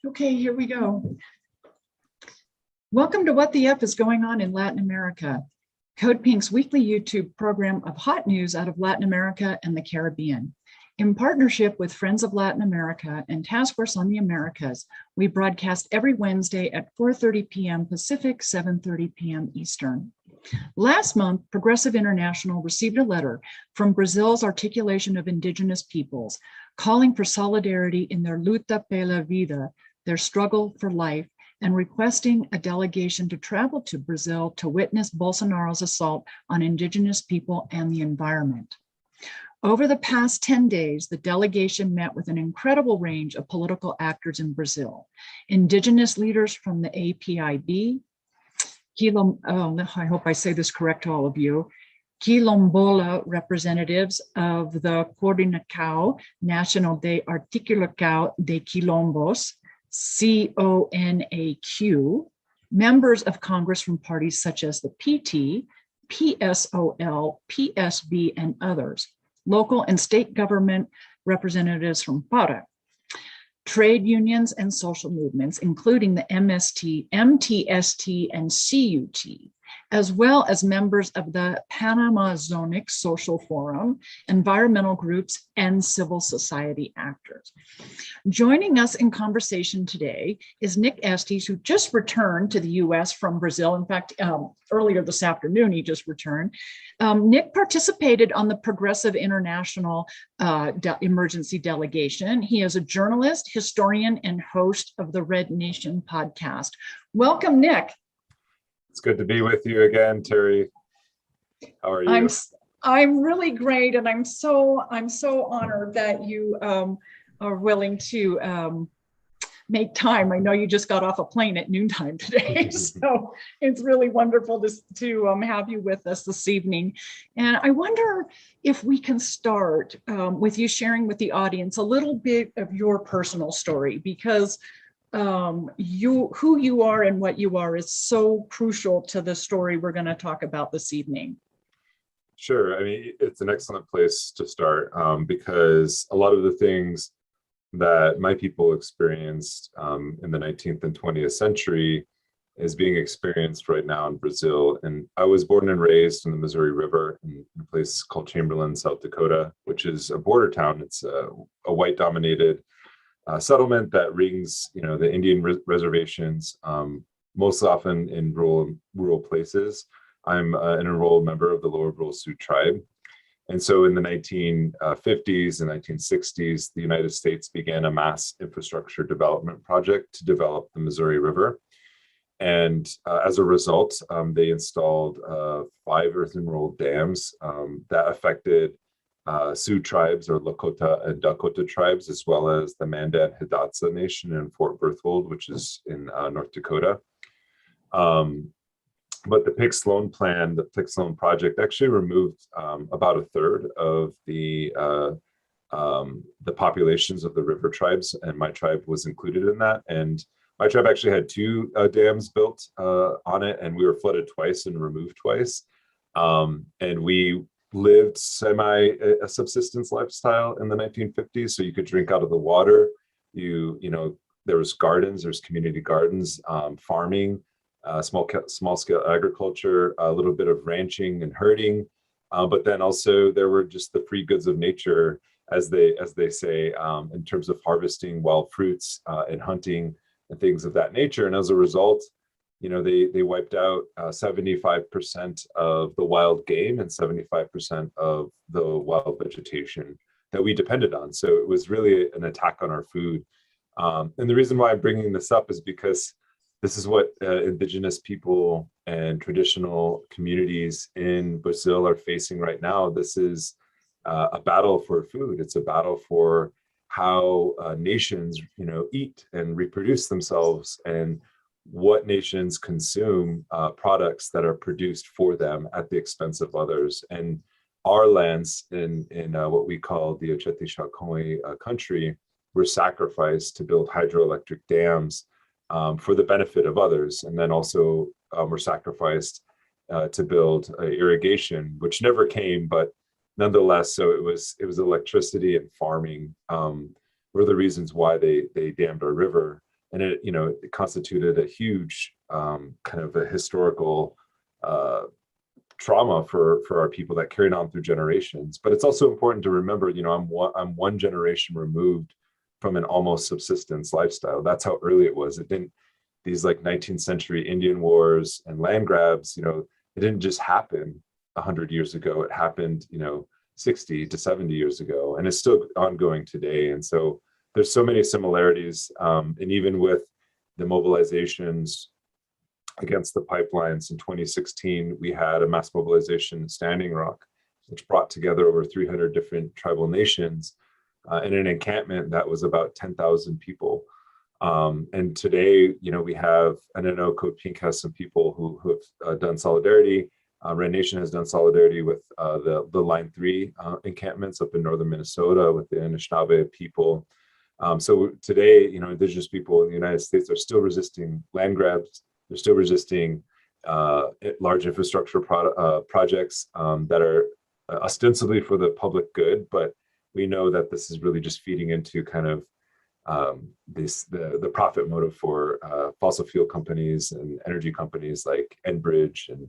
Okay, here we go. Welcome to What the F is Going On in Latin America, Code Pink's weekly YouTube program of hot news out of Latin America and the Caribbean. In partnership with Friends of Latin America and Task Force on the Americas, we broadcast every Wednesday at 4:30 p.m. Pacific, 7:30 p.m. Eastern. Last month, Progressive International received a letter from Brazil's Articulation of Indigenous Peoples, calling for solidarity in their luta pela vida, their struggle for life, and requesting a delegation to travel to Brazil to witness Bolsonaro's assault on Indigenous people and the environment. Over the past 10 days, the delegation met with an incredible range of political actors in Brazil, Indigenous leaders from the APIB, I hope I say this correct to all of you, Quilombola representatives of the Coordenacao Nacional de Articulação de Quilombos, CONAQ, members of Congress from parties such as the PT, PSOL, PSB, and others, local and state government representatives from FARA, trade unions and social movements, including the MST, MTST, and CUT, as well as members of the Panamazonic Social Forum, environmental groups, and civil society actors. Joining us in conversation today is Nick Estes, who just returned to the US from Brazil. In fact, earlier this afternoon, he just returned. Nick participated on the Progressive International Emergency Delegation. He is a journalist, historian, and host of the Red Nation podcast. Welcome, Nick. It's good to be with you again, Terry. How are you? I'm really great, and I'm so honored that you are willing to make time. I know you just got off a plane at noontime today, so it's really wonderful to have you with us this evening. And I wonder if we can start with you sharing with the audience a little bit of your personal story, because who you are and what you are is so crucial to the story we're going to talk about this evening. Sure. I mean, it's an excellent place to start because a lot of the things that my people experienced in the 19th and 20th century is being experienced right now in Brazil. And I was born and raised in the Missouri River in a place called Chamberlain, South Dakota, which is a border town. It's a white-dominated settlement that rings, the Indian reservations, most often in rural places. I'm an enrolled member of the Lower Rural Sioux tribe. And so in the 1950s and 1960s, the United States began a mass infrastructure development project to develop the Missouri River. And as a result, they installed 5 earthen-rolled dams that affected Sioux tribes or Lakota and Dakota tribes, as well as the Mandan Hidatsa Nation in Fort Berthold, which is in North Dakota. But the Pick-Sloan plan, the Pick-Sloan project, actually removed about a third of the populations of the river tribes, and my tribe was included in that. And my tribe actually had 2 dams built on it, and we were flooded twice and removed twice. And we lived a subsistence lifestyle in the 1950s, so you could drink out of the water. There was gardens, there's community gardens, farming, small scale agriculture, a little bit of ranching and herding, but then also there were just the free goods of nature, as they say, in terms of harvesting wild fruits and hunting and things of that nature. And as a result, they wiped out 75% of the wild game and 75% of the wild vegetation that we depended on. So it was really an attack on our food. And the reason why I'm bringing this up is because this is what Indigenous people and traditional communities in Brazil are facing right now. This is a battle for food. It's a battle for how nations, eat and reproduce themselves, and what nations consume products that are produced for them at the expense of others. And our lands in what we call the Ochete Chacoi country were sacrificed to build hydroelectric dams for the benefit of others. And then also were sacrificed to build irrigation, which never came, but nonetheless, so it was electricity and farming were the reasons why they dammed our river. and it, it constituted a huge kind of a historical trauma for our people that carried on through generations. But it's also important to remember, I'm one generation removed from an almost subsistence lifestyle. That's how early it was. It didn't, these like 19th century Indian wars and land grabs, it didn't just happen 100 years ago. It happened, 60 to 70 years ago, and it's still ongoing today. And so there's so many similarities. And even with the mobilizations against the pipelines in 2016, we had a mass mobilization in Standing Rock, which brought together over 300 different tribal nations in an encampment that was about 10,000 people. And today, we have, and I know Code Pink has some people who have done solidarity. Red Nation has done solidarity with the Line 3 encampments up in northern Minnesota with the Anishinaabe people. So today, Indigenous people in the United States are still resisting land grabs. They're still resisting large infrastructure projects that are ostensibly for the public good, but we know that this is really just feeding into kind of the profit motive for fossil fuel companies and energy companies like Enbridge and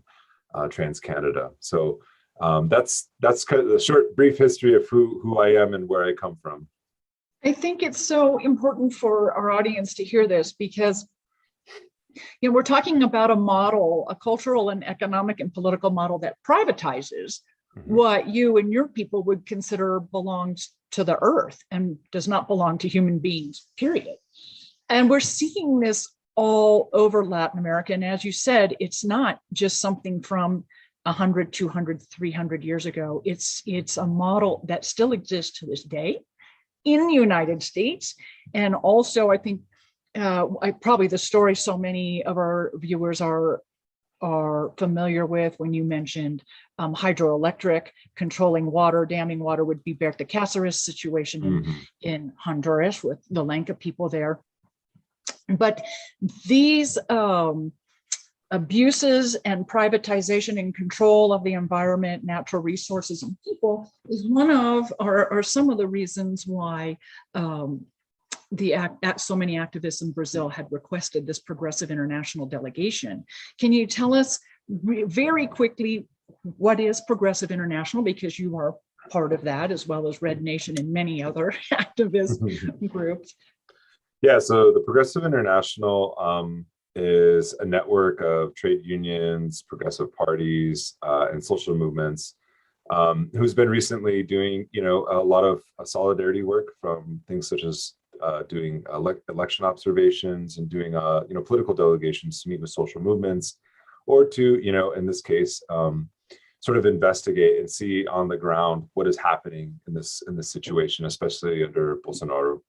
TransCanada. So that's kind of the short, brief history of who I am and where I come from. I think it's so important for our audience to hear this because we're talking about a model, a cultural and economic and political model that privatizes what you and your people would consider belongs to the earth and does not belong to human beings, period. And we're seeing this all over Latin America. And as you said, it's not just something from 100, 200, 300 years ago. It's a model that still exists to this day in the United States. And also, I think probably the story so many of our viewers are familiar with when you mentioned hydroelectric, controlling water, damming water would be Berta Cáceres situation in Honduras with the Lenca people there. But these abuses and privatization and control of the environment, natural resources, and people is one of, or some of the reasons why so many activists in Brazil had requested this progressive international delegation. Can you tell us very quickly what is Progressive International, because you are part of that, as well as Red Nation and many other activist groups? Yeah, so the Progressive International is a network of trade unions, progressive parties, and social movements who's been recently doing, a lot of solidarity work, from things such as doing election observations and doing, political delegations to meet with social movements, or to, in this case, sort of investigate and see on the ground what is happening in this situation, especially under Bolsonaro.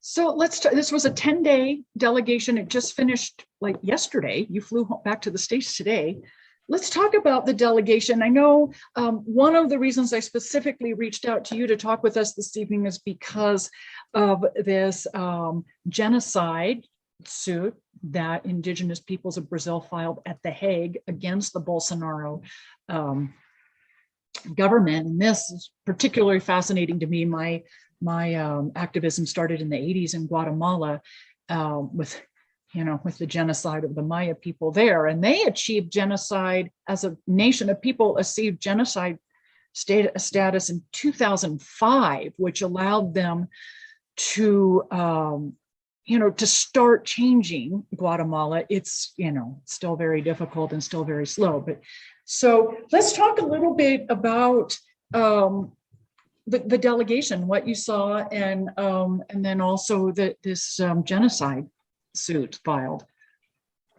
So let's start. This was a 10-day delegation. It just finished like yesterday. You flew back to the States today. Let's talk about the delegation. I know one of the reasons I specifically reached out to you to talk with us this evening is because of this genocide suit that Indigenous peoples of Brazil filed at The Hague against the Bolsonaro government. And this is particularly fascinating to me. My activism started in the 80s in Guatemala with the genocide of the Maya people there. And they achieved genocide as a nation of people, achieved genocide status in 2005, which allowed them to, to start changing Guatemala. It's, still very difficult and still very slow. But so let's talk a little bit about the delegation, what you saw, and then also this genocide suit filed.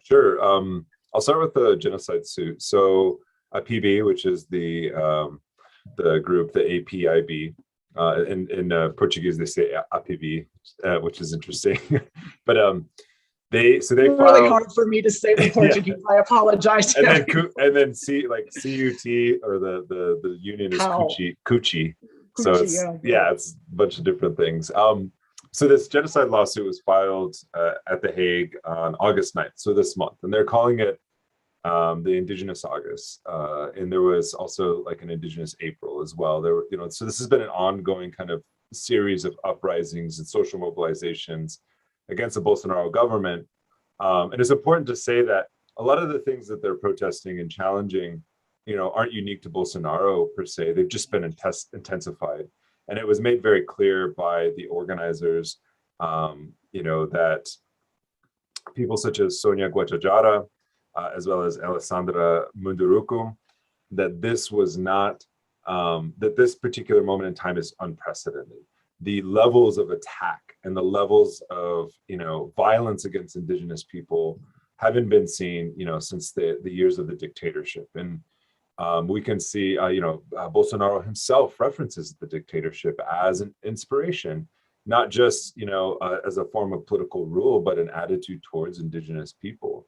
Sure. I'll start with the genocide suit. So PB, which is the group, the APIB, in Portuguese they say APB, which is interesting. But they filed, really hard for me to say the Portuguese. Yeah. I apologize. And then CUT, or the union is Cuchi. So it's it's a bunch of different things. So this genocide lawsuit was filed at The Hague on August 9th, so this month, and they're calling it the Indigenous August. And there was also like an Indigenous April as well. There were, so this has been an ongoing kind of series of uprisings and social mobilizations against the Bolsonaro government. And it's important to say that a lot of the things that they're protesting and challenging, aren't unique to Bolsonaro per se. They've just been intensified. And it was made very clear by the organizers, that people such as Sonia Guajajara, as well as Alessandra Munduruku, that this was not, that this particular moment in time is unprecedented. The levels of attack and the levels of, violence against Indigenous people haven't been seen, since the years of the dictatorship. And we can see, Bolsonaro himself references the dictatorship as an inspiration, not just, as a form of political rule, but an attitude towards Indigenous people.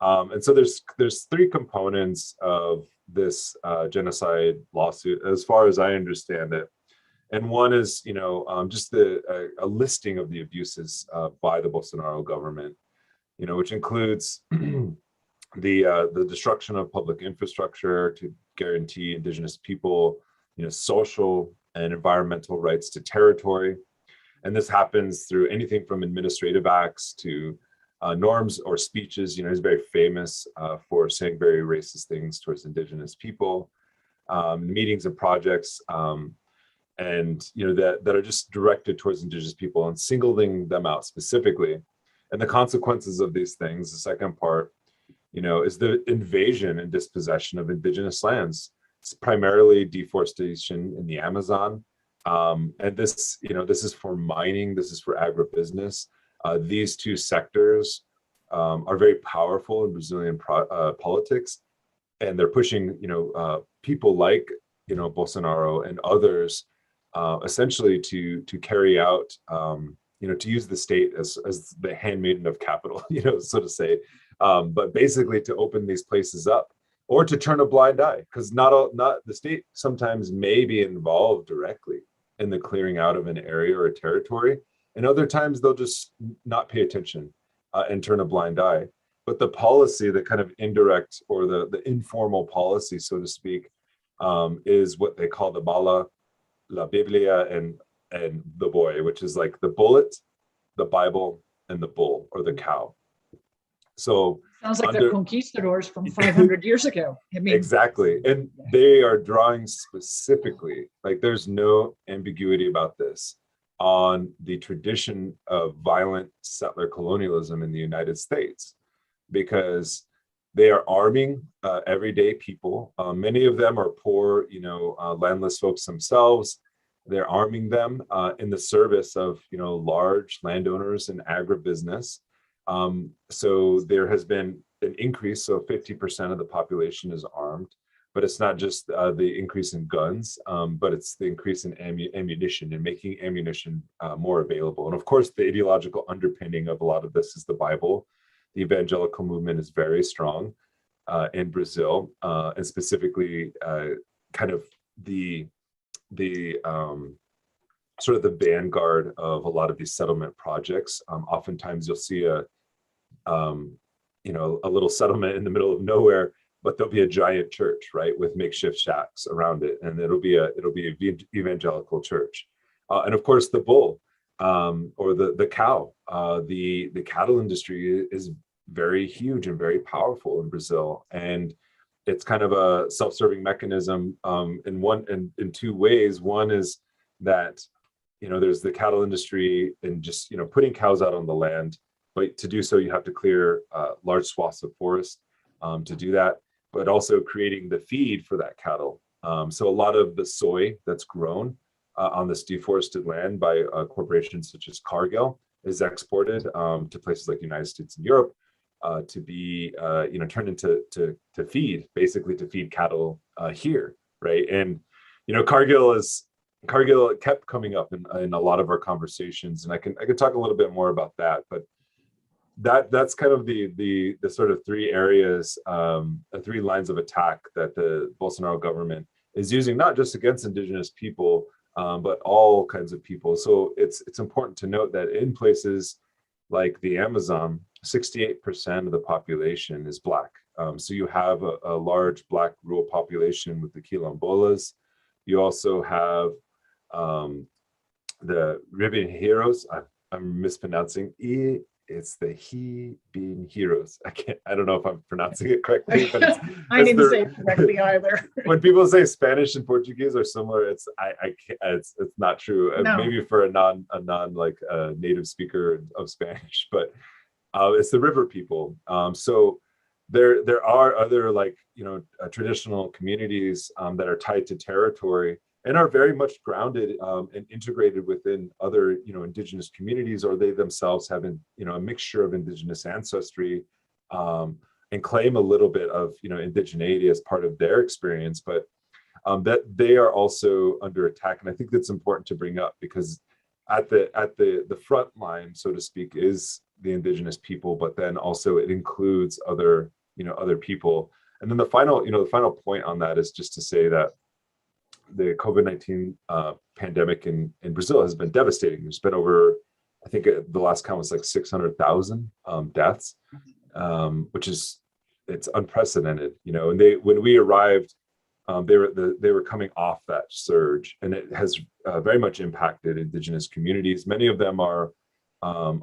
And so there's three components of this genocide lawsuit, as far as I understand it. And one is, just a listing of the abuses by the Bolsonaro government, which includes the destruction of public infrastructure to guarantee Indigenous people, social and environmental rights to territory. And this happens through anything from administrative acts to norms or speeches. He's very famous for saying very racist things towards Indigenous people, meetings and projects, and that are just directed towards Indigenous people and singling them out specifically. And the consequences of these things, the second part, is the invasion and dispossession of Indigenous lands. It's primarily deforestation in the Amazon. And this is for mining, this is for agribusiness. These two sectors are very powerful in Brazilian politics, and they're pushing, people like, Bolsonaro and others, essentially to carry out, to use the state as the handmaiden of capital, so to say, but basically to open these places up or to turn a blind eye, because not the state sometimes may be involved directly in the clearing out of an area or a territory, and other times they'll just not pay attention and turn a blind eye. But the policy, the kind of indirect or the informal policy, so to speak, is what they call the bala, la Biblia, and the boy, which is like the bullet, the Bible, and the bull or the cow. So sounds like the conquistadors from 500 years ago. I mean, exactly. And they are drawing specifically, like there's no ambiguity about this, on the tradition of violent settler colonialism in the United States, because they are arming everyday people. Many of them are poor, landless folks themselves. They're arming them in the service of, large landowners and agribusiness. So there has been an increase. So 50% of the population is armed, but it's not just the increase in guns, but it's the increase in ammunition and making ammunition more available. And of course, the ideological underpinning of a lot of this is the Bible. The evangelical movement is very strong in Brazil, and specifically kind of the sort of the vanguard of a lot of these settlement projects. Oftentimes you'll see a little settlement in the middle of nowhere, but there'll be a giant church, right, with makeshift shacks around it, and it'll be a evangelical church. And of course, the bull or the cow, the cattle industry is very huge and very powerful in Brazil, and it's kind of a self-serving mechanism in two ways. One is that there's the cattle industry and just putting cows out on the land, but to do so you have to clear large swaths of forest to do that, but also creating the feed for that cattle. So a lot of the soy that's grown on this deforested land by corporations such as Cargill is exported to places like the United States and Europe to be turned into to feed, basically to feed cattle here, right? And Cargill kept coming up in a lot of our conversations, and I can talk a little bit more about that, but that's kind of the sort of three areas, three lines of attack that the Bolsonaro government is using, not just against Indigenous people, but all kinds of people. So it's important to note that in places like the Amazon, 68% of the population is Black. So you have a large Black rural population with the Quilombolas. You also have the Ribbon Heroes. I'm mispronouncing it. It's the He Being Heroes. I don't know if I'm pronouncing it correctly, but I didn't say it correctly either. when people say Spanish and Portuguese are similar, I can't, it's not true. No. Maybe for a non like native speaker of Spanish, but it's the river people. So there are other, like, traditional communities that are tied to territory and are very much grounded and integrated within other, indigenous communities, or they themselves have a mixture of indigenous ancestry, and claim a little bit of, indigeneity as part of their experience, but that they are also under attack. And I think that's important to bring up, because at the front line, so to speak, is the indigenous people, but then also it includes other people. And then the final point on that is just to say that the COVID-19 pandemic in Brazil has been devastating. There's been over, I think the last count was like 600,000 deaths, which it's unprecedented, and when we arrived, they were coming off that surge, and it has very much impacted indigenous communities. Many of them are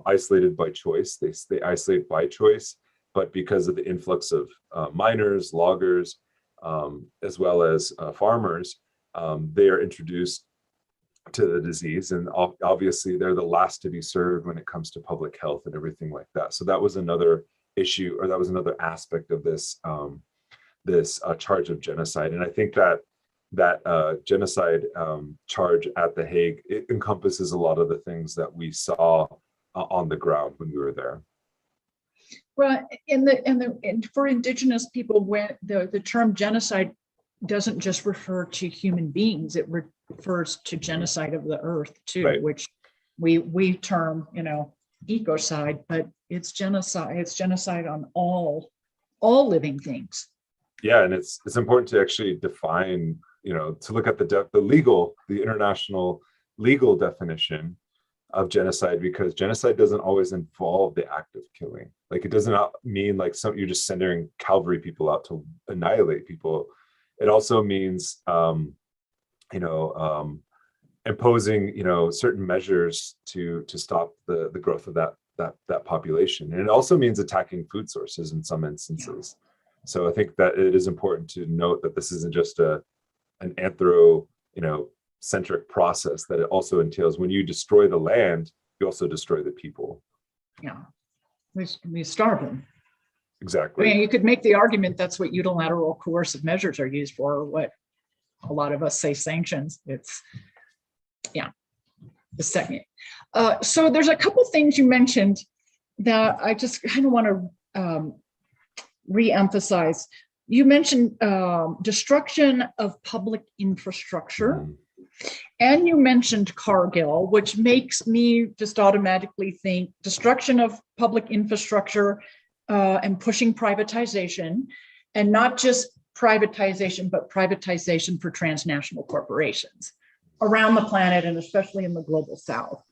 isolated by choice. They isolate by choice, but because of the influx of miners, loggers, as well as farmers, they are introduced to the disease, and obviously they're the last to be served when it comes to public health and everything like that. So that was another issue, or that was another aspect of this charge of genocide. And I think that genocide charge at The Hague, it encompasses a lot of the things that we saw on the ground when we were there. Well, and for indigenous people, when the term genocide doesn't just refer to human beings, it refers to genocide of the earth too, Right. Which we term, ecocide, but it's genocide. It's genocide on all living things. Yeah, and it's important to actually define, to look at the international legal definition of genocide, because genocide doesn't always involve the act of killing. Like, it doesn't mean like you're just sending cavalry people out to annihilate people. It also means, imposing, certain measures to stop the growth of that population. And it also means attacking food sources in some instances. Yeah. So I think that it is important to note that this isn't just an centric process, that it also entails, when you destroy the land, you also destroy the people. Yeah, we starve them. Exactly. I mean, you could make the argument that's what unilateral coercive measures are used for, or what a lot of us say sanctions. It's, yeah, the second. So there's a couple things you mentioned that I just kind of want to re-emphasize. You mentioned destruction of public infrastructure, and you mentioned Cargill, which makes me just automatically think destruction of public infrastructure and pushing privatization, and not just privatization, but privatization for transnational corporations around the planet, and especially in the global South.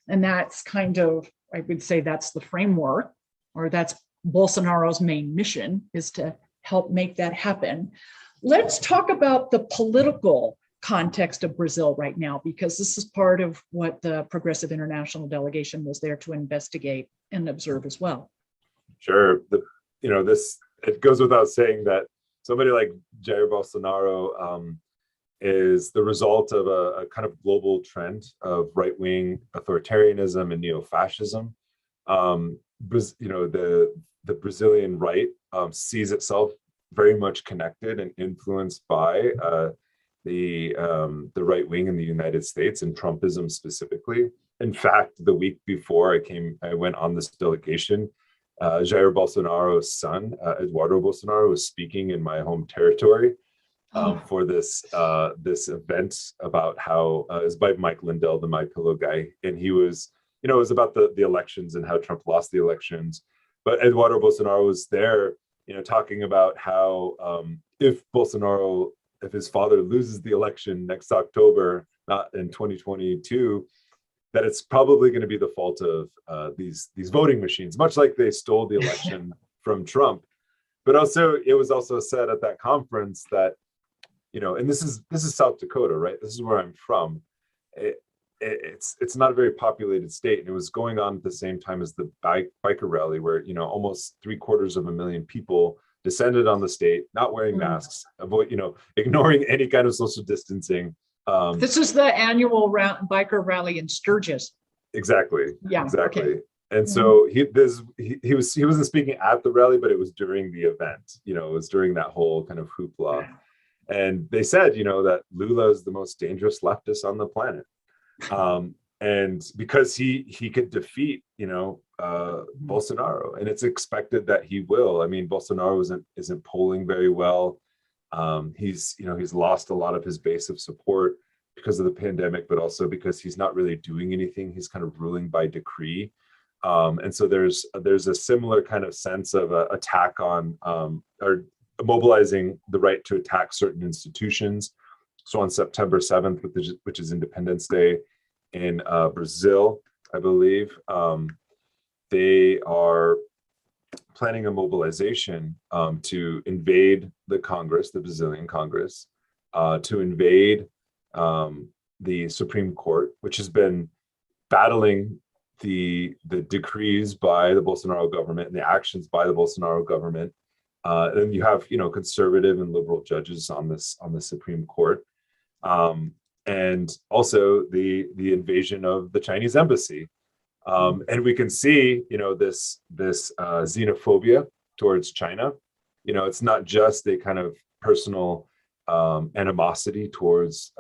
And that's kind of, I would say that's the framework, or that's Bolsonaro's main mission, is to help make that happen. Let's talk about the political context of Brazil right now, because this is part of what the Progressive International Delegation was there to investigate and observe as well. Sure. It goes without saying that somebody like Jair Bolsonaro is the result of a kind of global trend of right-wing authoritarianism and neo-fascism. The Brazilian right sees itself very much connected and influenced by the right wing in the United States, and Trumpism specifically. In fact, the week before I went on this delegation, Jair Bolsonaro's son, Eduardo Bolsonaro, was speaking in my home territory for this event about how it's by Mike Lindell, the My Pillow guy, and he was, it was about the elections and how Trump lost the elections. But Eduardo Bolsonaro was there, talking about how if his father loses the election next October, not in 2022, that it's probably going to be the fault of these voting machines, much like they stole the election from Trump. But also, it was also said at that conference that, and this is South Dakota, right? This is where I'm from. it's not a very populated state, and it was going on at the same time as the biker rally, where almost 750,000 people descended on the state, not wearing masks, ignoring any kind of social distancing. This is the annual biker rally in Sturgis. Exactly. Yeah. Exactly. Okay. And so he wasn't speaking at the rally, but it was during the event. It was during that whole kind of hoopla. And they said, that Lula is the most dangerous leftist on the planet. And because he could defeat, Bolsonaro, and it's expected that he will. I mean, Bolsonaro isn't polling very well. He's lost a lot of his base of support because of the pandemic, but also because he's not really doing anything. He's kind of ruling by decree. And so there's a similar kind of sense of attack on or mobilizing the right to attack certain institutions. So on September 7th, which is Independence Day in Brazil, I believe, they are planning a mobilization to invade the Congress, the Brazilian Congress, to invade the Supreme Court, which has been battling the decrees by the Bolsonaro government and the actions by the Bolsonaro government. And you have conservative and liberal judges on the Supreme Court, and also the invasion of the Chinese embassy. And we can see this xenophobia towards China. It's not just a kind of personal animosity towards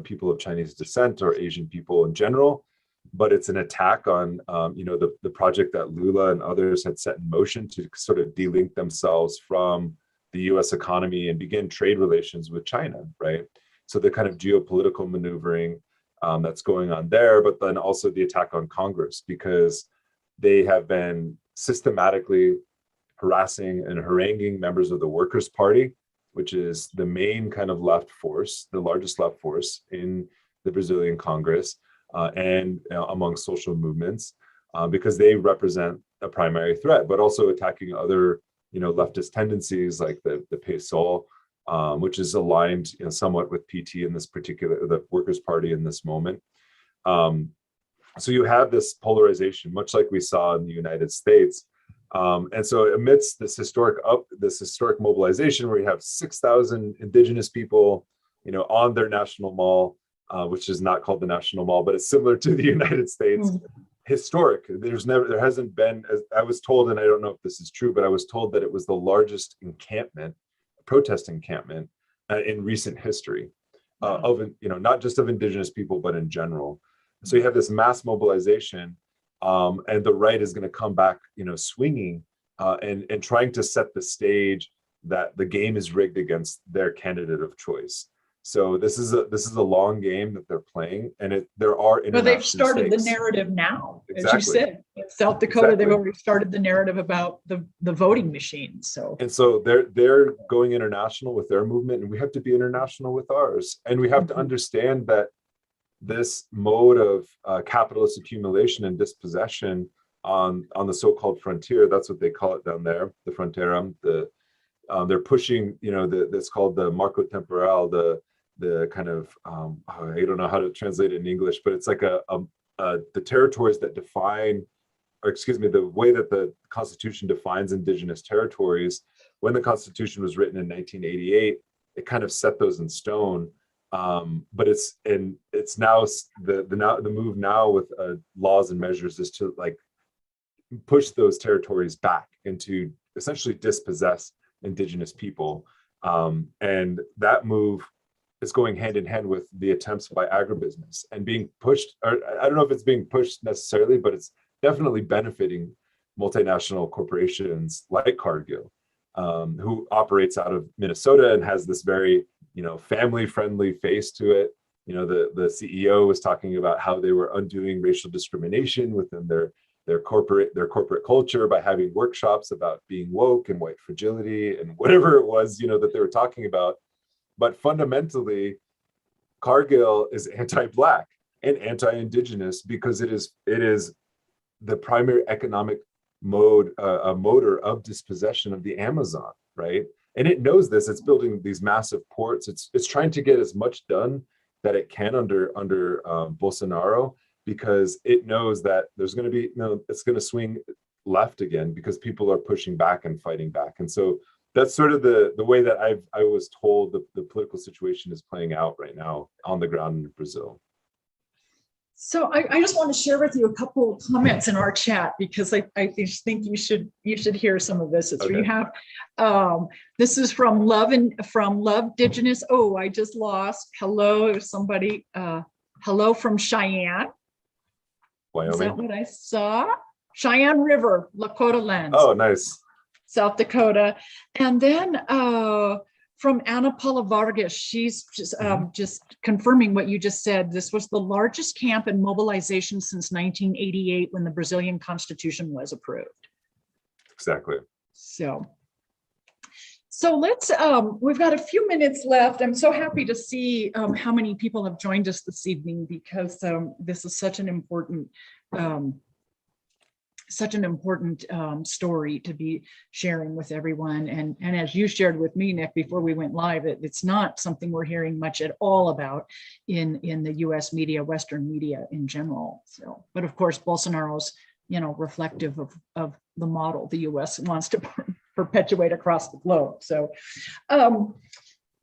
people of Chinese descent or Asian people in general, but it's an attack on the project that Lula and others had set in motion to sort of delink themselves from the U.S. economy and begin trade relations with China, right? So the kind of geopolitical maneuvering that's going on there, but then also the attack on Congress, because they have been systematically harassing and haranguing members of the Workers' Party, which is the main kind of left force, the largest left force in the Brazilian Congress, and among social movements, because they represent a primary threat, but also attacking other leftist tendencies like the PSOL, which is aligned somewhat with PT in this particular, the Workers' Party in this moment. So you have this polarization, much like we saw in the United States. And so amidst this historic mobilization, where you have 6,000 indigenous people, on their national mall, which is not called the National Mall, but it's similar to the United States. Historic. There hasn't been, as I was told, and I don't know if this is true, but I was told that it was the largest protest encampment in recent history of not just of indigenous people, but in general. So you have this mass mobilization, and the right is going to come back, swinging and trying to set the stage that the game is rigged against their candidate of choice. So this is a long game that they're playing, and there are international But they've started stakes. the narrative now, Exactly. as you said. In South Dakota, they've already started the narrative about the voting machines. So they're going international with their movement, and we have to be international with ours. And we have to understand that this mode of capitalist accumulation and dispossession on the so-called frontier, that's what they call it down there, the Fronteram, they're pushing, that's called the Marco Temporal, the kind of, I don't know how to translate it in English, but it's like the territories that define, or excuse me, the way that the Constitution defines indigenous territories. When the Constitution was written in 1988, it kind of set those in stone. But it's now the move now with laws and measures is to like push those territories back into essentially dispossess indigenous people, and that move is going hand in hand with the attempts by agribusiness and being pushed, or I don't know if it's being pushed necessarily, but it's definitely benefiting multinational corporations like Cargill, who operates out of Minnesota and has this very family-friendly face to it. The CEO was talking about how they were undoing racial discrimination within their corporate culture by having workshops about being woke and white fragility and whatever it was that they were talking about. But fundamentally, Cargill is anti-Black and anti-Indigenous because it is the primary economic motor of dispossession of the Amazon, right? And it knows this. It's building these massive ports. It's trying to get as much done that it can under Bolsonaro, because it knows that there's going to be, it's going to swing left again because people are pushing back and fighting back. And so that's sort of the way that I was told the political situation is playing out right now on the ground in Brazil. So I just want to share with you a couple of comments in our chat, because I just think you should hear some of this. It's Okay. We have this is from Love Indigenous. Oh, I just lost. Hello, somebody. Hello from Cheyenne. Wyoming. Is that what I saw? Cheyenne River, Lakota lands. Oh, nice. South Dakota. And then from Ana Paula Vargas, she's just confirming what you just said. This was the largest camp and mobilization since 1988, when the Brazilian Constitution was approved. Exactly. So let's, we've got a few minutes left. I'm so happy to see how many people have joined us this evening, because this is such an important story to be sharing with everyone. And as you shared with me, Nick, before we went live, it's not something we're hearing much at all about in the US media, Western media in general. So, but of course, Bolsonaro's, reflective of the model the US wants to perpetuate across the globe. So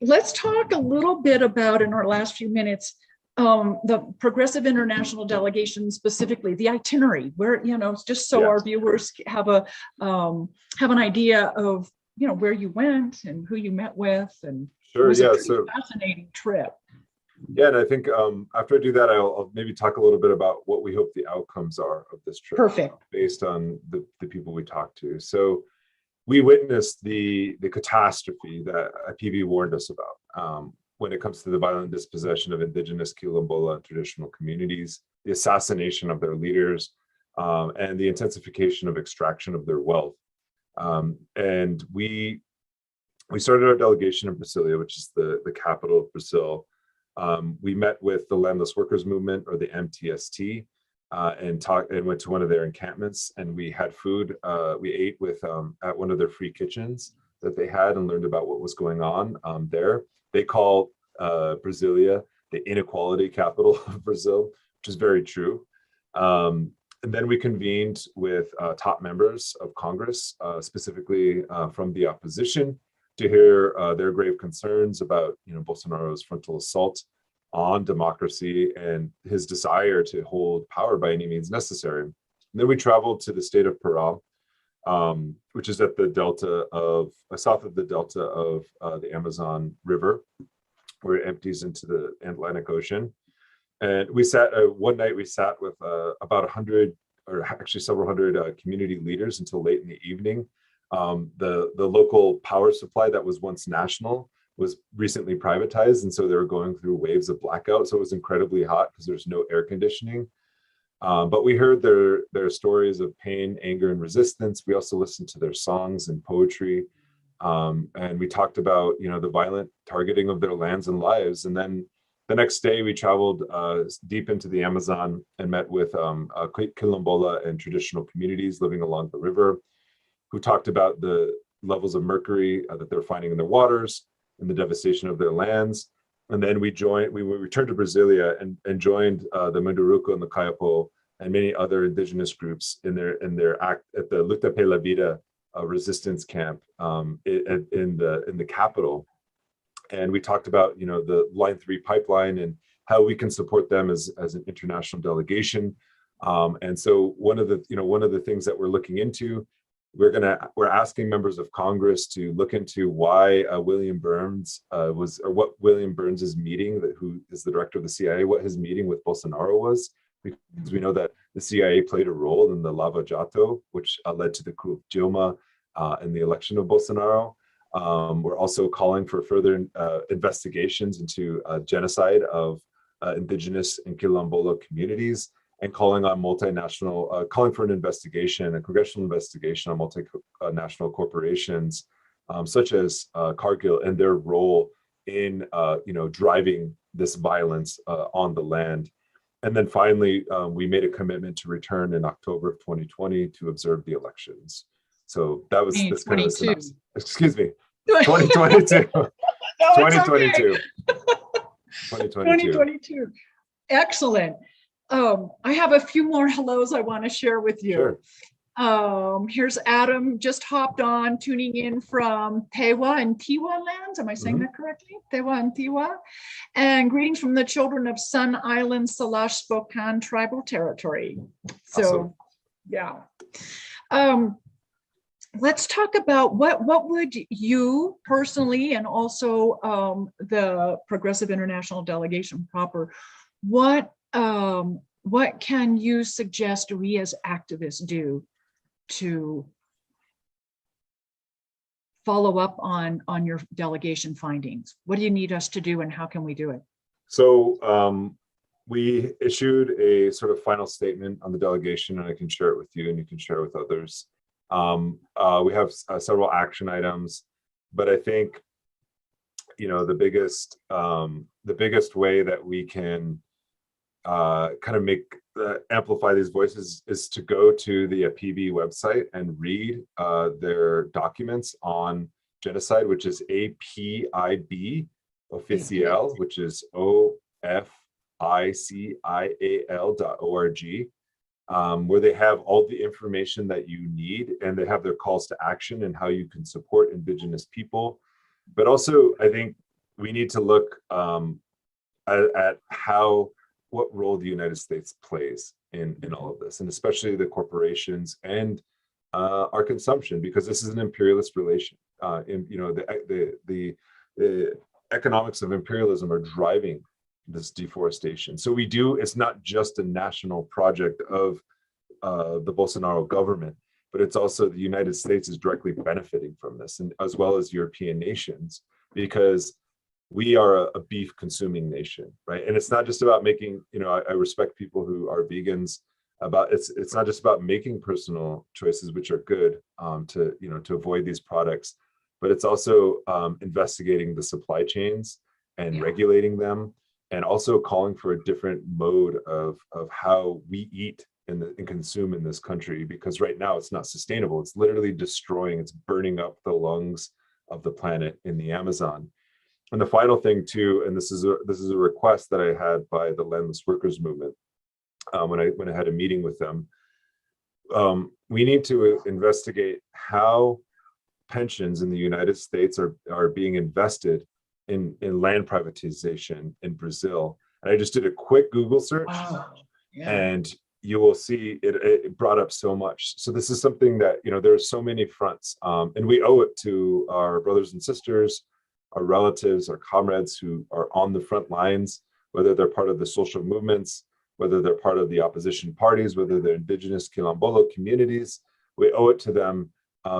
let's talk a little bit about, in our last few minutes, the Progressive International Delegation, specifically the itinerary, where, just so our viewers have an idea of, where you went and who you met with. And sure, it was a yeah, pretty so fascinating trip. Yeah, and I think after I do that, I'll maybe talk a little bit about what we hope the outcomes are of this trip. Perfect. Based on the people we talked to. So we witnessed the catastrophe that IPV warned us about when it comes to the violent dispossession of Indigenous, Quilombola, and traditional communities, the assassination of their leaders, and the intensification of extraction of their wealth. And we started our delegation in Brasilia, which is the capital of Brazil. We met with the Landless Workers Movement, or the MTST, and went to one of their encampments, and we had food. We ate with at one of their free kitchens that they had, and learned about what was going on there. They call Brasilia the inequality capital of Brazil, which is very true. And then we convened with top members of Congress, specifically from the opposition, to hear their grave concerns about, Bolsonaro's frontal assault on democracy and his desire to hold power by any means necessary. And then we traveled to the state of Pará, which is at the south of the delta of the Amazon River, where it empties into the Atlantic Ocean. And we sat one night. We sat with about 100, or actually several hundred, community leaders until late in the evening. The local power supply that was once national was recently privatized, and so they were going through waves of blackout. So it was incredibly hot because there's no air conditioning. But we heard their stories of pain, anger, and resistance. We also listened to their songs and poetry, and we talked about the violent targeting of their lands and lives. And then the next day, we traveled deep into the Amazon and met with Quilombola and traditional communities living along the river, who talked about the levels of mercury that they're finding in their waters and the devastation of their lands. And then we returned to Brasilia and joined the Munduruku and the Kayapo and many other indigenous groups in their act at the Luta pela Vida resistance camp in the capital. And we talked about the Line 3 pipeline and how we can support them as an international delegation. And so one of the things that we're looking into, we're asking members of Congress to look into why William Burns what William Burns's meeting, who is the director of the CIA, what his meeting with Bolsonaro was, because we know that the CIA played a role in the Lava Jato, which led to the coup of Dilma and the election of Bolsonaro. We're also calling for further investigations into genocide of Indigenous and Quilombola communities, and calling on calling for an investigation, a congressional investigation on multinational corporations, such as Cargill, and their role in, driving this violence on the land. And then finally, we made a commitment to return in October of 2020 to observe the elections. So that was this kind of a synopsis. Excuse me, 2022. No, 2022. 2022. 2022. Excellent. I have a few more hellos I want to share with you. Sure. Here's Adam, just hopped on, tuning in from Tewa and Tiwa lands. Am I saying that correctly? Tewa and Tiwa. And greetings from the children of Sun Island, Salash, Spokane tribal territory. So, Awesome. yeah. Let's talk about what would you personally, and also the Progressive International Delegation proper, what can you suggest we as activists do to follow up on your delegation findings? What do you need us to do, and how can we do it? So we issued a sort of final statement on the delegation, and I can share it with you, and you can share it with others. We have several action items, but I think, you know, the biggest way that we can kind of amplify these voices is to go to the PB website and read their documents on genocide, which is APIB official, which is OFICIAL.org, where they have all the information that you need, and they have their calls to action and how you can support Indigenous people. But also, I think we need to look at what role the United States plays in all of this, and especially the corporations and our consumption, because this is an imperialist relation. The economics of imperialism are driving this deforestation. So it's not just a national project of the Bolsonaro government, but it's also the United States is directly benefiting from this, and as well as European nations, because we are a beef consuming nation, right? And it's not just about making, I respect people who are vegans, it's not just about making personal choices, which are good to avoid these products, but it's also investigating the supply chains and regulating them, and also calling for a different mode of how we eat and consume in this country, because right now it's not sustainable. It's literally it's burning up the lungs of the planet in the Amazon. And the final thing too, and this is a request that I had by the landless workers movement when I had a meeting with them. We need to investigate how pensions in the United States are being invested in land privatization in Brazil. And I just did a quick Google search. Wow. Yeah. And you will see it brought up so much. So this is something that, there's so many fronts, and we owe it to our brothers and sisters, our relatives, our comrades who are on the front lines, whether they're part of the social movements, whether they're part of the opposition parties, whether they're Indigenous Quilombola communities. We owe it to them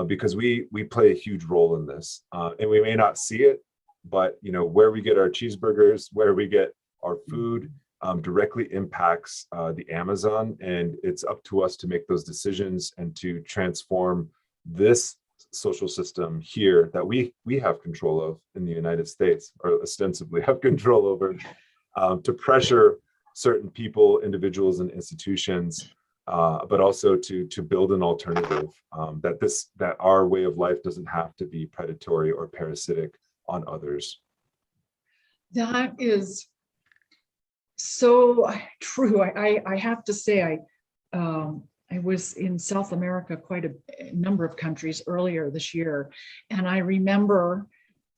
because we play a huge role in this, and we may not see it, but where we get our cheeseburgers, where we get our food, directly impacts the Amazon, and it's up to us to make those decisions and to transform this social system here that we have control of in the United States, or ostensibly have control over, to pressure certain people, individuals, and institutions, but also to build an alternative that our way of life doesn't have to be predatory or parasitic on others. That is so true. I have to say, I was in South America quite a number of countries earlier this year, and I remember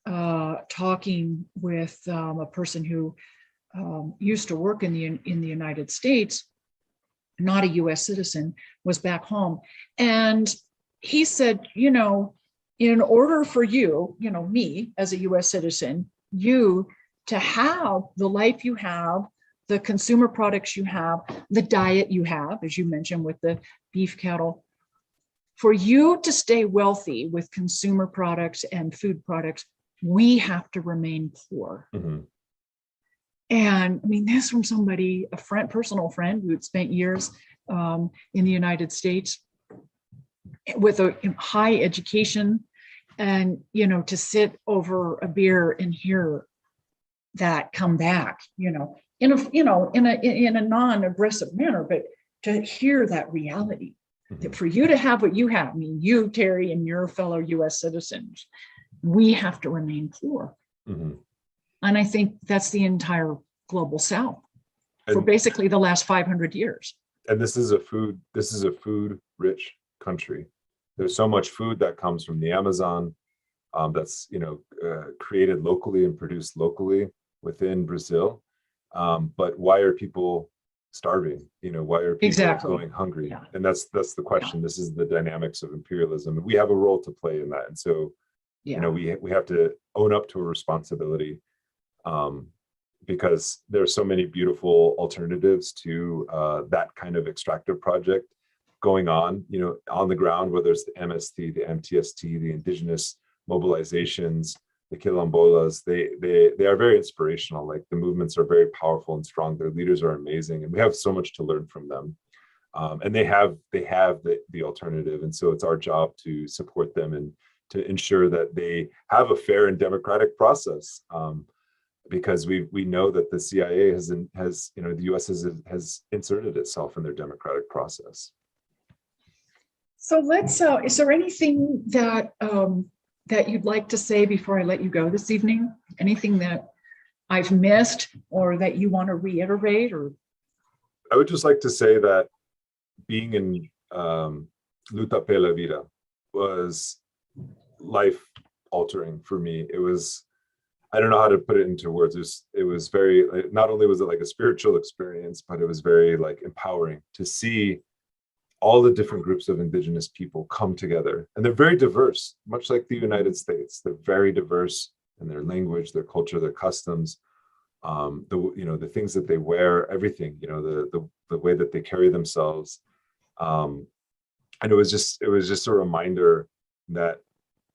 talking with a person who used to work in the United States, not a U.S. citizen, was back home, and he said, in order for you, me as a U.S. citizen, you to have the life you have, the consumer products you have, the diet you have, as you mentioned with the beef cattle, for you to stay wealthy with consumer products and food products, we have to remain poor. Mm-hmm. And I mean, this from somebody, a friend, personal friend who had spent years in the United States with a high education, and to sit over a beer and hear that come back, in a non-aggressive manner, but to hear that reality, that for you to have what you have, I mean, you, Terry, and your fellow U.S. citizens, we have to remain poor. Mm-hmm. And I think that's the entire global South for And- basically the last 500 years. And this is a food rich country. There's so much food that comes from the Amazon, that's created locally and produced locally within Brazil. But why are people starving? Why are people Exactly. going hungry? Yeah. And that's the question. This is the dynamics of imperialism. We have a role to play in that. And so, Yeah. we have to own up to a responsibility, because there's so many beautiful alternatives to that kind of extractive project going on, on the ground, whether it's the MST, the MTST, the Indigenous mobilizations, the Quilombolas. They are very inspirational. Like, the movements are very powerful and strong. Their leaders are amazing, and we have so much to learn from them. And they have the alternative, and so it's our job to support them and to ensure that they have a fair and democratic process. Because we know that the CIA has the U.S. has inserted itself in their democratic process. So let's, is there anything that that you'd like to say before I let you go this evening? Anything that I've missed or that you want to reiterate? Or I would just like to say that being in Luta pela Vida was life altering for me. It was, I don't know how to put it into words. It was very, not only was it like a spiritual experience, but it was very like empowering to see all the different groups of Indigenous people come together. And they're very diverse, much like the United States. They're very diverse in their language, their culture, their customs, the things that they wear, everything, the way that they carry themselves. And it was just a reminder that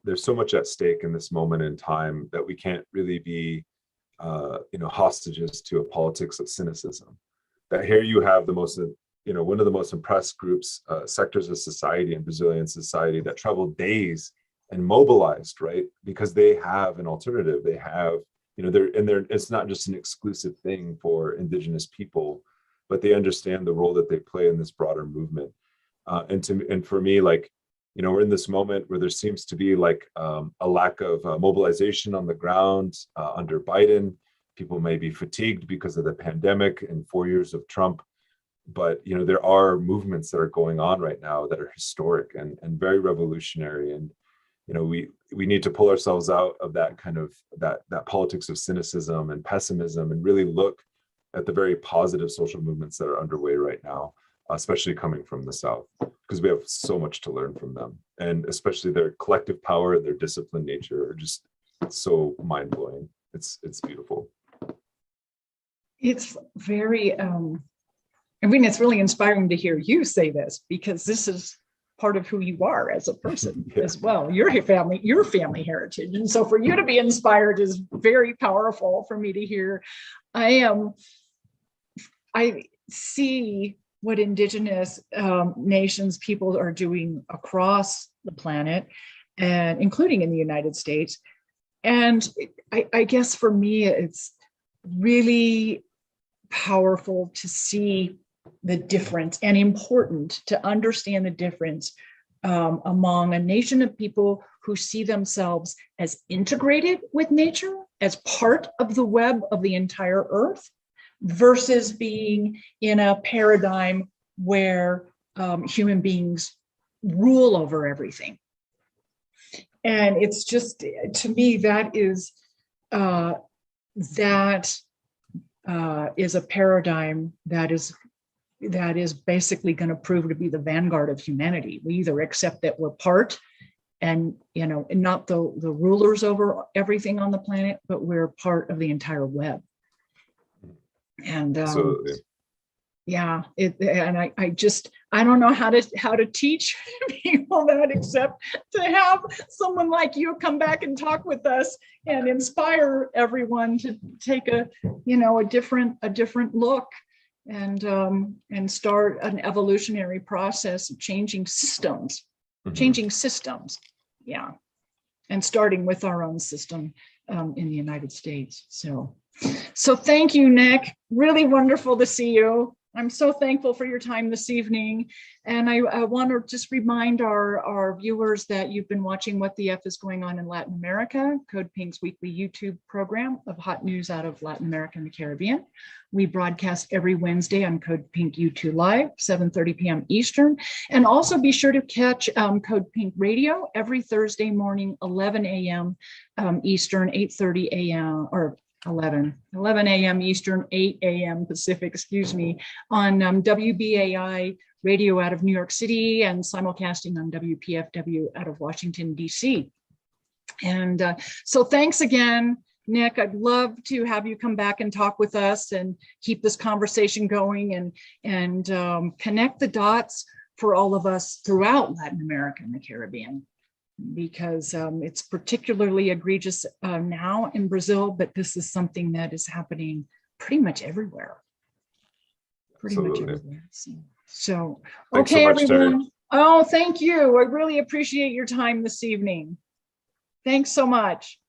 there's so much at stake in this moment in time that we can't really be, hostages to a politics of cynicism. That here you have the most, one of the most oppressed groups, sectors of society in Brazilian society that traveled days and mobilized, right? Because they have an alternative. They have, it's not just an exclusive thing for Indigenous people, but they understand the role that they play in this broader movement. And for me, like, we're in this moment where there seems to be like a lack of mobilization on the ground under Biden. People may be fatigued because of the pandemic and 4 years of Trump. But there are movements that are going on right now that are historic and very revolutionary, and we need to pull ourselves out of that kind of that politics of cynicism and pessimism and really look at the very positive social movements that are underway right now, especially coming from the South, because we have so much to learn from them, and especially their collective power and their disciplined nature are just so mind-blowing. It's beautiful. it's very, it's really inspiring to hear you say this, because this is part of who you are as a person as well. Your family heritage. And so for you to be inspired is very powerful for me to hear. I see what Indigenous nations, people are doing across the planet, and including in the United States. And I guess for me, it's really powerful to see the difference, and important to understand the difference among a nation of people who see themselves as integrated with nature, as part of the web of the entire earth, versus being in a paradigm where human beings rule over everything. And it's just, to me, that is a paradigm that is basically going to prove to be the vanguard of humanity. We either accept that we're part, and not the rulers over everything on the planet, but we're part of the entire web. And Absolutely. yeah, I don't know how to teach people that, except to have someone like you come back and talk with us and inspire everyone to take a different look, and start an evolutionary process of changing systems, yeah, and starting with our own system in the United States. So thank you, Nick. Really wonderful to see you. I'm so thankful for your time this evening. And I want to just remind our viewers that you've been watching What the F is Going On in Latin America, Code Pink's weekly YouTube program of hot news out of Latin America and the Caribbean. We broadcast every Wednesday on Code Pink YouTube Live, 7:30 p.m. Eastern. And also be sure to catch Code Pink Radio every Thursday morning, 11 a.m. Eastern, 8:30 a.m. or 11 a.m. Eastern, 8 a.m. Pacific, excuse me, on WBAI radio out of New York City and simulcasting on WPFW out of Washington, D.C. And so thanks again, Nick. I'd love to have you come back and talk with us and keep this conversation going and connect the dots for all of us throughout Latin America and the Caribbean, because it's particularly egregious now in Brazil, but this is something that is happening pretty much everywhere. Pretty much everywhere. So Thanks okay, so much, everyone. Terry. Oh, thank you. I really appreciate your time this evening. Thanks so much.